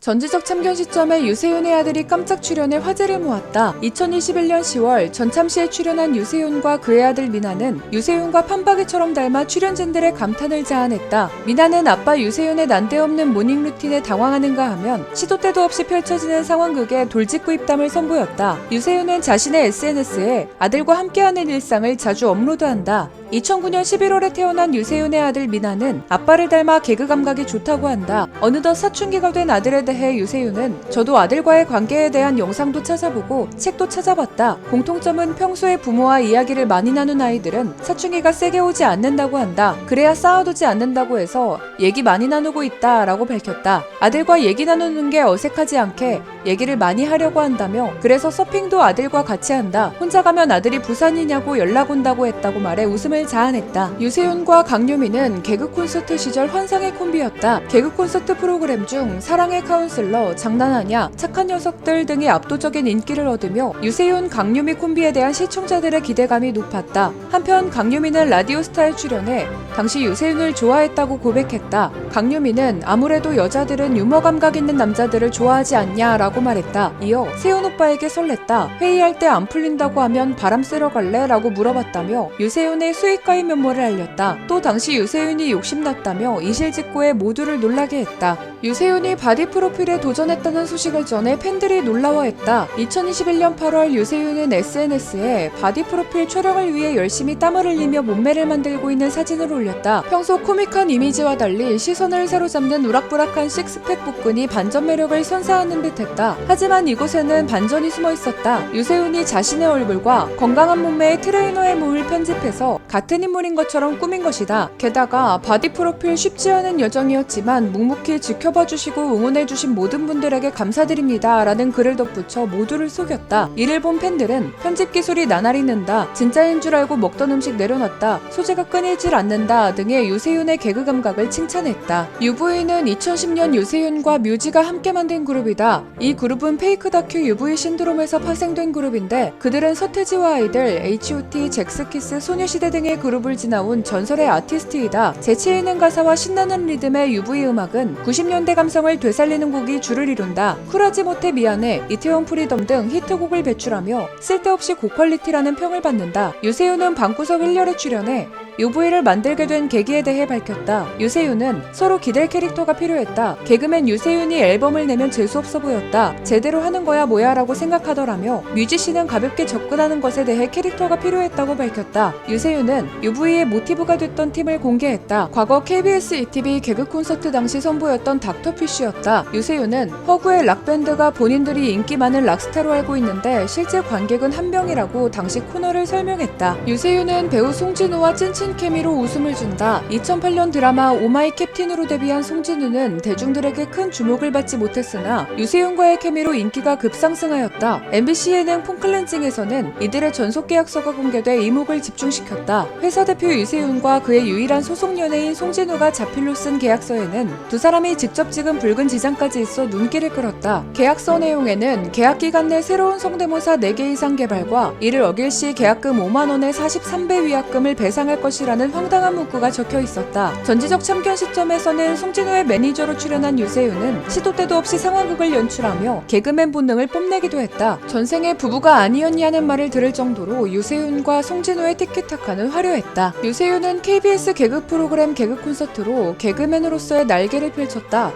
전지적 참견 시점에 유세윤의 아들이 깜짝 출연해 화제를 모았다. 2021년 10월 전참시에 출연한 유세윤과 그의 아들 미나는 유세윤과 판박이처럼 닮아 출연진들의 감탄을 자아냈다. 미나는 아빠 유세윤의 난데없는 모닝 루틴에 당황하는가 하면 시도 때도 없이 펼쳐지는 상황극에 돌직구 입담을 선보였다. 유세윤은 자신의 SNS에 아들과 함께하는 일상을 자주 업로드한다. 2009년 11월에 태어난 유세윤의 아들 미나는 아빠를 닮아 개그 감각이 좋다고 한다. 어느덧 사춘기가 된 아들에 대해 유세윤은 저도 아들과의 관계에 대한 영상도 찾아보고 책도 찾아봤다. 공통점은 평소에 부모와 이야기를 많이 나눈 아이들은 사춘기가 세게 오지 않는다고 한다. 그래야 쌓아두지 않는다고 해서 얘기 많이 나누고 있다 라고 밝혔다. 아들과 얘기 나누는 게 어색하지 않게 얘기를 많이 하려고 한다며 그래서 서핑도 아들과 같이 한다. 혼자 가면 아들이 부산이냐고 연락 온다고 했다고 말해 웃음을 자아냈다. 유세윤과 강유미는 개그 콘서트 시절 환상의 콤비였다. 개그 콘서트 프로그램 중 사랑의 카운슬러, 장난하냐, 착한 녀석들 등이 압도적인 인기를 얻으며 유세윤, 강유미 콤비에 대한 시청자들의 기대감이 높았다. 한편 강유미는 라디오스타에 출연해 당시 유세윤을 좋아했다고 고백했다. 강유미는 아무래도 여자들은 유머 감각 있는 남자들을 좋아하지 않냐라고 말했다. 이어 세윤 오빠에게 설렜다. 회의할 때 안 풀린다고 하면 바람 쐬러 갈래? 라고 물어봤다며 유세윤의 수익가의 면모를 알렸다. 또 당시 유세윤이 욕심났다며 이실직고에 모두를 놀라게 했다. 유세윤이 바디 프로필에 도전했다는 소식을 전해 팬들이 놀라워했다. 2021년 8월 유세윤은 SNS에 바디 프로필 촬영을 위해 열심히 땀을 흘리며 몸매를 만들고 있는 사진을 올렸다. 평소 코믹한 이미지와 달리 시선을 사로잡는 우락부락한 식스팩 복근이 반전 매력을 선사하는 듯했다. 하지만 이곳에는 반전이 숨어 있었다. 유세윤이 자신의 얼굴과 건강한 몸매의 트레이너의 몸을 편집해서 같은 인물인 것처럼 꾸민 것이다. 게다가 바디 프로필 쉽지 않은 여정이었지만 묵묵히 지켜봐주시고 응원해주신 모든 분들에게 감사드립니다 라는 글을 덧붙여 모두를 속였다. 이를 본 팬들은 편집 기술이 나날이 는다, 진짜인 줄 알고 먹던 음식 내려놨다, 소재가 끊이질 않는다 등의 유세윤의 개그 감각을 칭찬했다. UV는 2010년 유세윤과 뮤지가 함께 만든 그룹이다. 이 그룹은 페이크 다큐 UV 신드롬에서 파생된 그룹인데 그들은 서태지와 아이들, H.O.T, 잭스키스, 소녀시대 등의 그룹을 지나온 전설의 아티스트이다. 재치있는 가사와 신나는 리듬의 UV 음악은 90년대 감성을 되살리는 곡이 주를 이룬다. 쿨하지 못해 미안해, 이태원 프리덤 등 히트곡을 배출하며 쓸데없이 고퀄리티라는 평을 받는다. 유세윤은 방구석 1열에 출연해 UV를 만들게 된 계기에 대해 밝혔다. 유세윤은 서로 기댈 캐릭터가 필요했다. 개그맨 유세윤이 앨범을 내면 재수없어 보였다. 제대로 하는 거야 뭐야 라고 생각하더라며 뮤지씨는 가볍게 접근하는 것에 대해 캐릭터가 필요했다고 밝혔다. 유세윤은 UV의 모티브가 됐던 팀을 공개했다. 과거 KBS ETV 개그 콘서트 당시 선보였던 닥터피쉬였다. 유세윤은 허구의 락밴드가 본인들이 인기 많은 락스타로 알고 있는데 실제 관객은 한 명이라고 당시 코너를 설명했다. 유세윤은 배우 송진우와 찐친 케미로 웃음을 준다. 2008년 드라마 오마이 캡틴으로 데뷔한 송진우는 대중들에게 큰 주목을 받지 못했으나 유세윤과의 케미로 인기가 급상승하였다. MBC 예능 폼클렌징에서는 이들의 전속 계약서가 공개돼 이목을 집중시켰다. 회사 대표 유세윤과 그의 유일한 소속 연예인 송진우가 자필로 쓴 계약서에는 두 사람이 직접 찍은 붉은 지장까지 있어 눈길을 끌었다. 계약서 내용에는 계약 기간 내 새로운 성대모사 4개 이상 개발과 이를 어길 시 계약금 5만 원의 43배 위약금을 배상할 것이라는 황당한 문구가 적혀 있었다. 전지적 참견 시점에서는 송진우의 매니저로 출연한 유세윤은 시도 때도 없이 상황극을 연출하며 개그맨 본능을 뽐내기도 했다. 전생에 부부가 아니었냐는 말을 들을 정도로 유세윤과 송진우의 티키타카는 화려했다. 유세윤은 KBS 개그 프로그램 개그 콘서트로 개그맨으로서의 날개를 펼쳤다.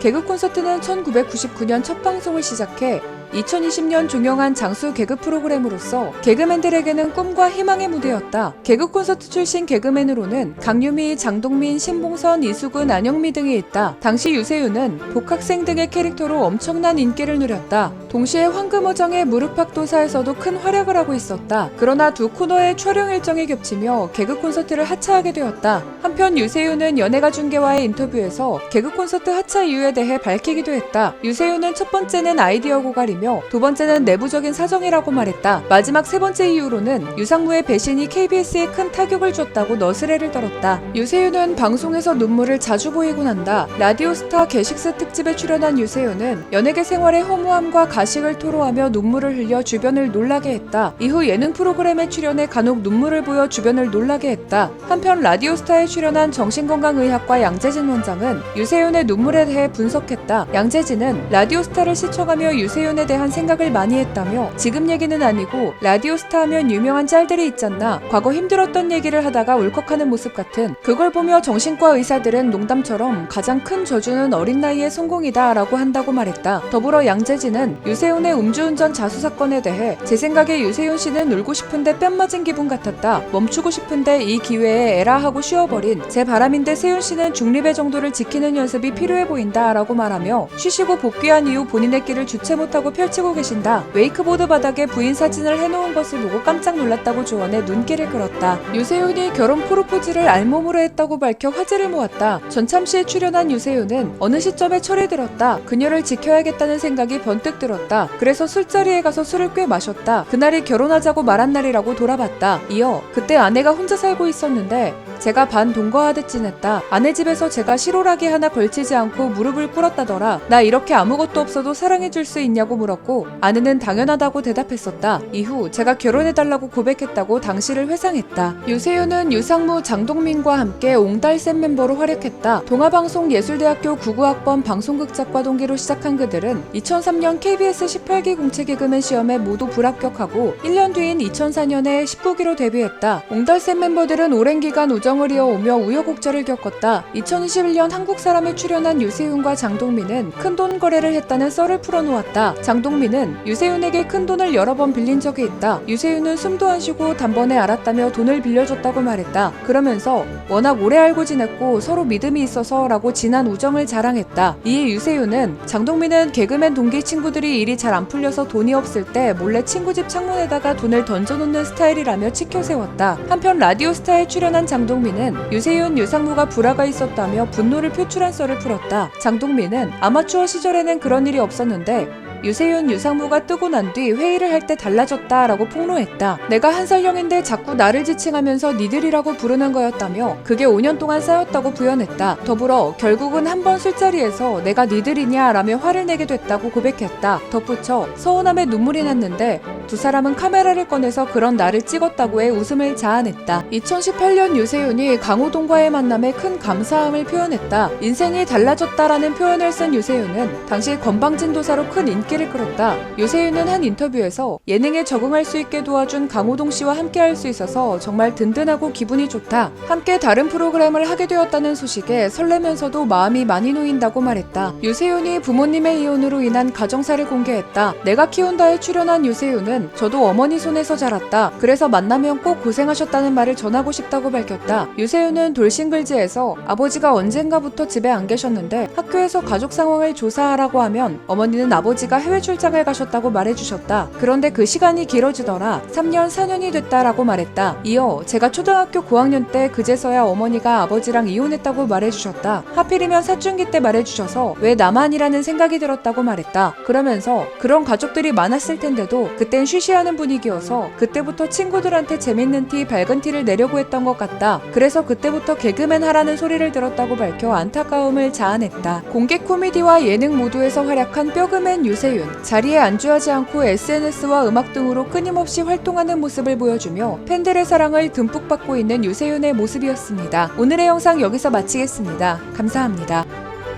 개그 콘서트는 1999년 첫 방송을 시작해 2020년 종영한 장수 개그 프로그램으로서 개그맨들에게는 꿈과 희망의 무대였다. 개그 콘서트 출신 개그맨으로는 강유미, 장동민, 신봉선, 이수근, 안영미 등이 있다. 당시 유세윤은 복학생 등의 캐릭터로 엄청난 인기를 누렸다. 동시에 황금어장의 무릎팍도사에서도 큰 활약을 하고 있었다. 그러나 두 코너의 촬영 일정이 겹치며 개그 콘서트를 하차하게 되었다. 한편 유세윤은 연예가 중계와의 인터뷰에서 개그 콘서트 하차 이유에 대해 밝히기도 했다. 유세윤은 첫 번째는 아이디어 고갈이며 두 번째는 내부적인 사정이라고 말했다. 마지막 세 번째 이유로는 유상무의 배신이 KBS에 큰 타격을 줬다고 너스레를 떨었다. 유세윤은 방송에서 눈물을 자주 보이곤 한다. 라디오스타 게식스 특집에 출연한 유세윤은 연예계 생활의 허무함과 가식을 토로하며 눈물을 흘려 주변을 놀라게 했다. 이후 예능 프로그램에 출연해 간혹 눈물을 보여 주변을 놀라게 했다. 한편 라디오스타에 출연한 정신건강의학과 양재진 원장은 유세윤의 눈물에 대해 분석했다. 양재진은 라디오스타를 시청하며 유세윤에 대한 생각을 많이 했다며 지금 얘기는 아니고 라디오스타 하면 유명한 짤들이 있잖아. 과거 힘들었던 얘기를 하다가 울컥하는 모습 같은 그걸 보며 정신과 의사들은 농담처럼 가장 큰 저주는 어린 나이의 성공이다 라고 한다고 말했다. 더불어 양재진은 유세윤의 음주운전 자수 사건에 대해 제 생각에 유세윤 씨는 울고 싶은데 뺨 맞은 기분 같았다. 멈추고 싶은데 이 기회에 에라 하고 쉬어버린 제 바람인데 세윤 씨는 중립의 정도를 지키는 연습이 필요해 보인다 라고 말하며 쉬시고 복귀한 이후 본인의 길을 주체 못하고 펼치고 계신다. 웨이크보드 바닥에 부인 사진을 해놓은 것을 보고 깜짝 놀랐다고 조언해 눈길을 끌었다. 유세윤이 결혼 프로포즈를 알몸으로 했다고 밝혀 화제를 모았다. 전참시에 출연한 유세윤은 어느 시점에 철이 들었다. 그녀를 지켜야겠다는 생각이 번뜩 들었다. 그래서 술자리에 가서 술을 꽤 마셨다. 그날이 결혼하자고 말한 날이라고 돌아봤다. 이어 그때 아내가 혼자 살고 있었는데 제가 반 동거하듯 지냈다. 아내 집에서 제가 실오라기 하나 걸치지 않고 무릎을 꿇었다더라. 나 이렇게 아무것도 없어도 사랑해줄 수 있냐고 물었고 아내는 당연하다고 대답했었다. 이후 제가 결혼해달라고 고백했다고 당시를 회상했다. 유세윤은 유상무, 장동민과 함께 옹달샘 멤버로 활약했다. 동아방송예술대학교 99학번 방송극작과 동기로 시작한 그들은 2003년 KBS 18기 공채 개그맨 시험에 모두 불합격하고 1년 뒤인 2004년에 19기로 데뷔했다. 옹달샘 멤버들은 오랜 기간 우정을 이어오며 우여곡절을 겪었다. 2021년 한국사람에 출연한 유세윤과 장동민은 큰돈 거래를 했다는 썰을 풀어놓았다. 장동민은 유세윤에게 큰돈을 여러 번 빌린 적이 있다. 유세윤은 숨도 안 쉬고 단번에 알았다며 돈을 빌려줬다고 말했다. 그러면서 워낙 오래 알고 지냈고 서로 믿음이 있어서 라고 진한 우정을 자랑했다. 이에 유세윤은 장동민은 개그맨 동기 친구들이 일이 잘 안 풀려서 돈이 없을 때 몰래 친구 집 창문에다가 돈을 던져놓는 스타일이라며 치켜세웠다. 한편 라디오스타에 출연한 장동민은 유세윤, 유상무가 불화가 있었다며 분노를 표출한 썰을 풀었다. 장동민은 아마추어 시절에는 그런 일이 없었는데 유세윤, 유상무가 뜨고 난 뒤 회의를 할 때 달라졌다 라고 폭로했다. 내가 한 살 형인데 자꾸 나를 지칭하면서 니들이라고 부르는 거였다며 그게 5년 동안 쌓였다고 부연했다. 더불어 결국은 한 번 술자리에서 내가 니들이냐 라며 화를 내게 됐다고 고백했다. 덧붙여 서운함에 눈물이 났는데 두 사람은 카메라를 꺼내서 그런 나를 찍었다고 해 웃음을 자아냈다. 2018년 유세윤이 강호동과의 만남에 큰 감사함을 표현했다. 인생이 달라졌다라는 표현을 쓴 유세윤은 당시 건방진 도사로 큰 인기를 끌었다. 유세윤은 한 인터뷰에서 예능에 적응할 수 있게 도와준 강호동 씨와 함께 할 수 있어서 정말 든든하고 기분이 좋다. 함께 다른 프로그램을 하게 되었다는 소식에 설레면서도 마음이 많이 놓인다고 말했다. 유세윤이 부모님의 이혼으로 인한 가정사를 공개했다. 내가 키운다에 출연한 유세윤은 저도 어머니 손에서 자랐다. 그래서 만나면 꼭 고생하셨다는 말을 전하고 싶다고 밝혔다. 유세윤은 돌싱글즈에서 아버지가 언젠가부터 집에 안 계셨는데 학교에서 가족 상황을 조사하라고 하면 어머니는 아버지가 해외 출장을 가셨다고 말해주셨다. 그런데 그 시간이 길어지더라. 3년, 4년이 됐다라고 말했다. 이어 제가 초등학교 고학년 때 그제서야 어머니가 아버지랑 이혼했다고 말해주셨다. 하필이면 사춘기 때 말해주셔서 왜 나만이라는 생각이 들었다고 말했다. 그러면서 그런 가족들이 많았을 텐데도 그땐 쉬쉬하는 분위기여서 그때부터 친구들한테 재밌는 티, 밝은 티를 내려고 했던 것 같다. 그래서 그때부터 개그맨 하라는 소리를 들었다고 밝혀 안타까움을 자아냈다. 공개 코미디와 예능 모두에서 활약한 뼈그맨 유세윤. 자리에 안주하지 않고 SNS와 음악 등으로 끊임없이 활동하는 모습을 보여주며 팬들의 사랑을 듬뿍 받고 있는 유세윤의 모습이었습니다. 오늘의 영상 여기서 마치겠습니다. 감사합니다.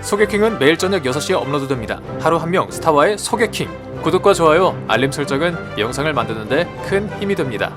소개킹은 매일 저녁 6시에 업로드됩니다. 하루 한 명 스타와의 소개킹. 구독과 좋아요, 알림 설정은 영상을 만드는데 큰 힘이 됩니다.